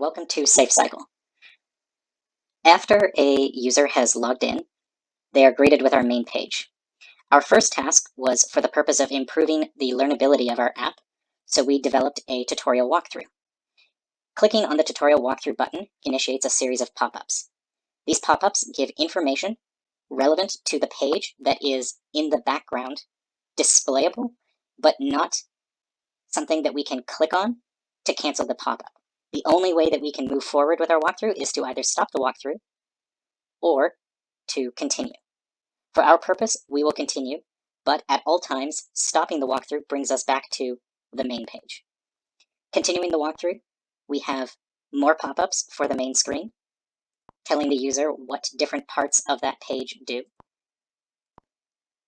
welcome to SafeCycle. After a user has logged in, they are greeted with our main page. Our first task was for the purpose of improving the learnability of our app, so we developed a tutorial walkthrough. Clicking on the tutorial walkthrough button initiates a series of pop-ups. These pop-ups give information relevant to the page that is in the background, displayable, but not something that we can click on to cancel the pop-up. The only way that we can move forward with our walkthrough is to either stop the walkthrough or to continue. For our purpose, we will continue, but at all times, stopping the walkthrough brings us back to the main page. Continuing the walkthrough, we have more pop-ups for the main screen, telling the user what different parts of that page do.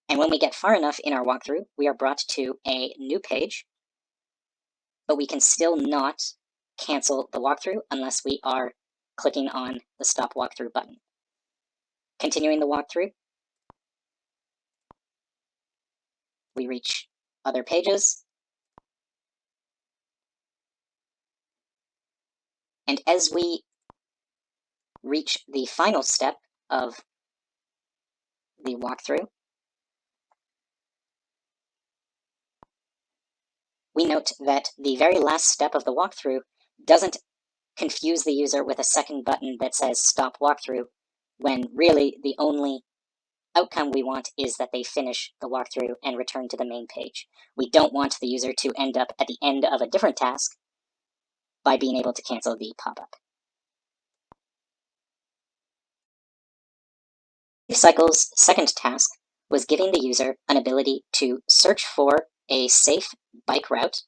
And when we get far enough in our walkthrough, we are brought to a new page, but we can still not cancel the walkthrough unless we are clicking on the Stop Walkthrough button. Continuing the walkthrough, we reach other pages, and as we reach the final step of the walkthrough, we note that the very last step of the walkthrough doesn't confuse the user with a second button that says Stop Walkthrough, when really the only outcome we want is that they finish the walkthrough and return to the main page. We don't want the user to end up at the end of a different task by being able to cancel the pop-up. SafeCycle's second task was giving the user an ability to search for a safe bike route,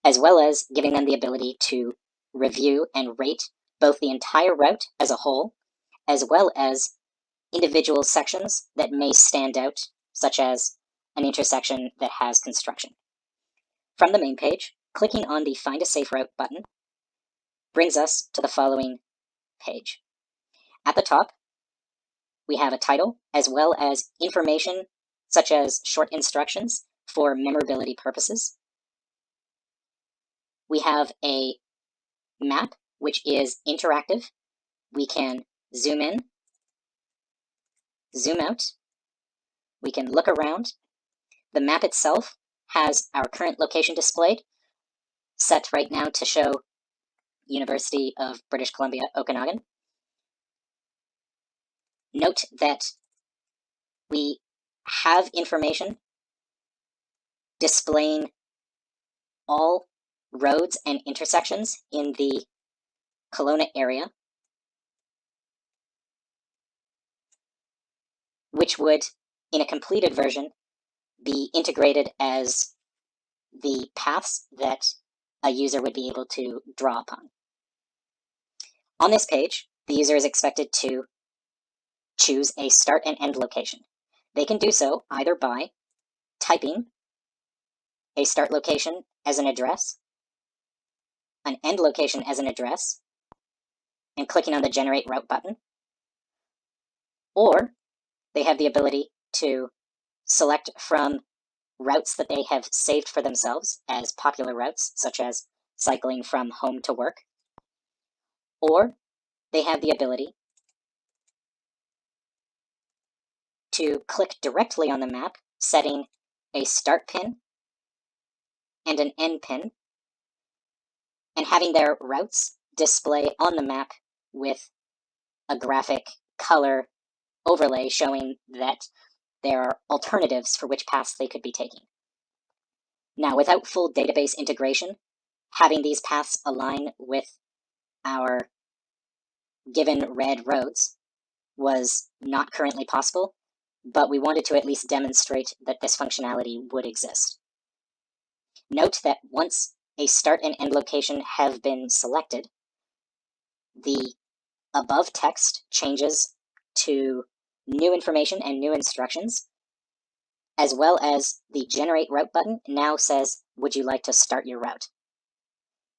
as well as giving them the ability to review and rate both the entire route as a whole, as well as individual sections that may stand out, such as an intersection that has construction. From the main page, clicking on the Find a Safe Route button brings us to the following page. At the top, we have a title, as well as information such as short instructions for memorability purposes. We have a map, which is interactive. We can zoom in, zoom out. We can look around. The map itself has our current location displayed, set right now to show University of British Columbia, Okanagan. Note that we have information displaying all roads and intersections in the Kelowna area, which would, in a completed version, be integrated as the paths that a user would be able to draw upon. On this page, the user is expected to choose a start and end location. They can do so either by typing a start location as an address, an end location as an address, and clicking on the Generate Route button, or they have the ability to select from routes that they have saved for themselves as popular routes, such as cycling from home to work, or they have the ability to click directly on the map, setting a start pin and an end pin, and having their routes display on the map with a graphic color overlay showing that there are alternatives for which paths they could be taking. Now, without full database integration, having these paths align with our given red roads was not currently possible, but we wanted to at least demonstrate that this functionality would exist. Note that once a start and end location have been selected, the above text changes to new information and new instructions, as well as the Generate Route button now says, would you like to start your route?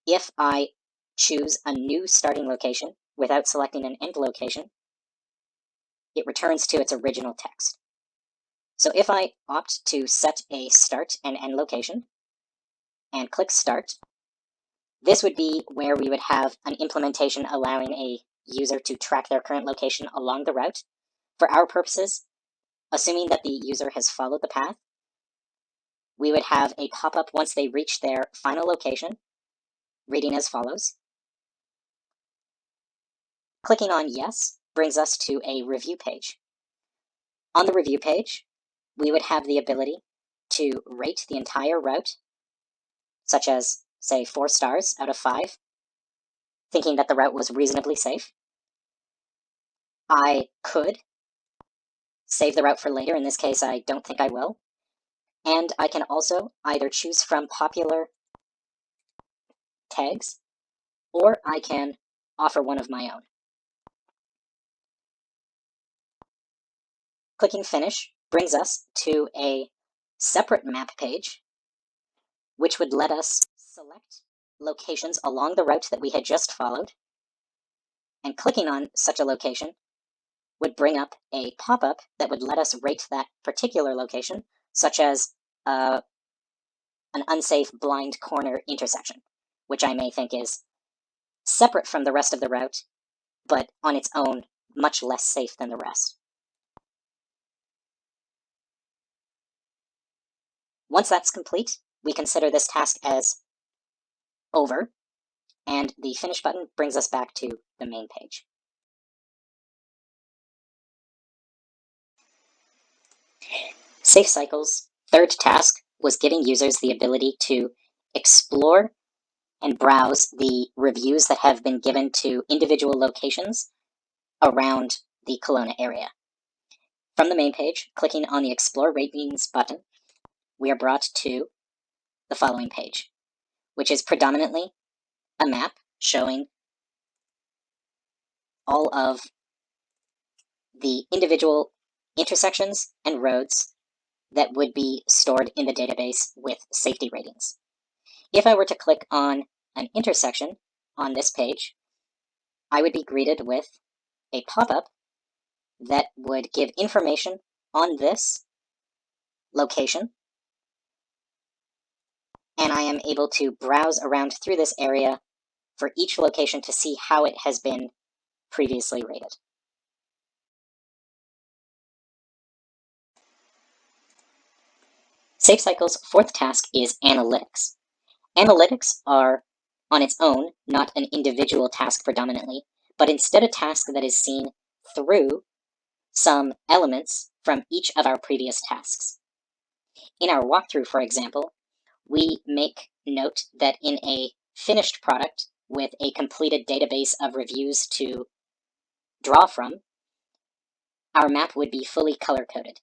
If I choose a new starting location without selecting an end location, it returns to its original text. So if I opt to set a start and end location and click Start, This would be where we would have an implementation allowing a user to track their current location along the route. For our purposes, assuming that the user has followed the path, we would have a pop-up once they reach their final location, reading as follows. Clicking on Yes brings us to a review page. On the review page, we would have the ability to rate the entire route, such as, say, 4 stars out of 5, thinking that the route was reasonably safe. I could save the route for later. In this case, I don't think I will. And I can also either choose from popular tags, or I can offer one of my own. Clicking Finish brings us to a separate map page, which would let us select locations along the route that we had just followed. And clicking on such a location would bring up a pop-up that would let us rate that particular location, such as an unsafe blind corner intersection, which I may think is separate from the rest of the route, but on its own, much less safe than the rest. Once that's complete, we consider this task as over, and the Finish button brings us back to the main page. Safe Cycle's third task was giving users the ability to explore and browse the reviews that have been given to individual locations around the Kelowna area. From the main page, clicking on the Explore Ratings button, we are brought to the following page, which is predominantly a map showing all of the individual intersections and roads that would be stored in the database with safety ratings. If I were to click on an intersection on this page, I would be greeted with a pop-up that would give information on this location, and I am able to browse around through this area for each location to see how it has been previously rated. SafeCycle's fourth task is analytics. Analytics are, on its own, not an individual task predominantly, but instead a task that is seen through some elements from each of our previous tasks. In our walkthrough, for example, we make note that in a finished product with a completed database of reviews to draw from, our map would be fully color-coded.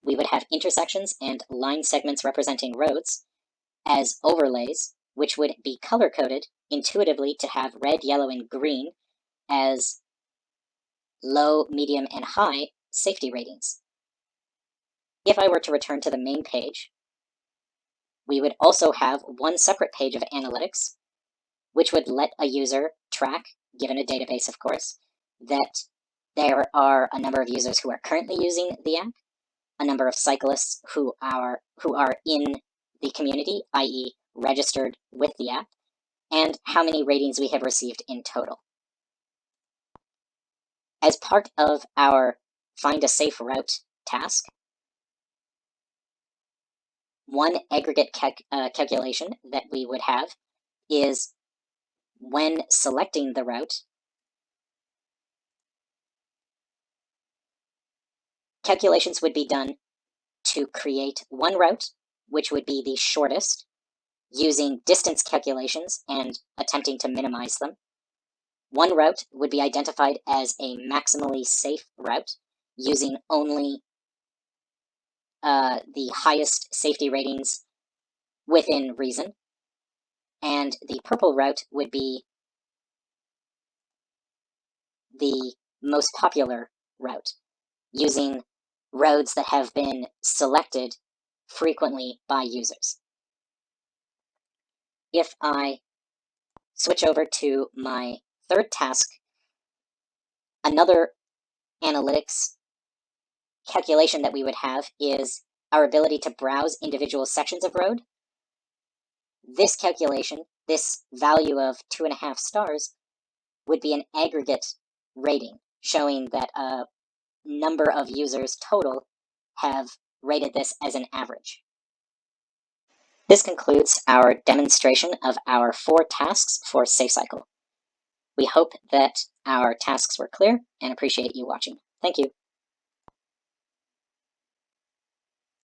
We would have intersections and line segments representing roads as overlays, which would be color-coded intuitively to have red, yellow, and green as low, medium, and high safety ratings. If I were to return to the main page, we would also have one separate page of analytics, which would let a user track, given a database of course, that there are a number of users who are currently using the app, a number of cyclists who are in the community, i.e. registered with the app, and how many ratings we have received in total. As part of our Find a Safe Route task, one aggregate calculation that we would have is when selecting the route, calculations would be done to create one route, which would be the shortest, using distance calculations and attempting to minimize them. One route would be identified as a maximally safe route, using only the highest safety ratings within reason. And the purple route would be the most popular route, using roads that have been selected frequently by users. If I switch over to my third task, another analytics calculation that we would have is our ability to browse individual sections of road. This calculation, this value of 2.5 stars would be an aggregate rating, showing that a number of users total have rated this as an average. This concludes our demonstration of our 4 tasks for SafeCycle. We hope that our tasks were clear and appreciate you watching. Thank you.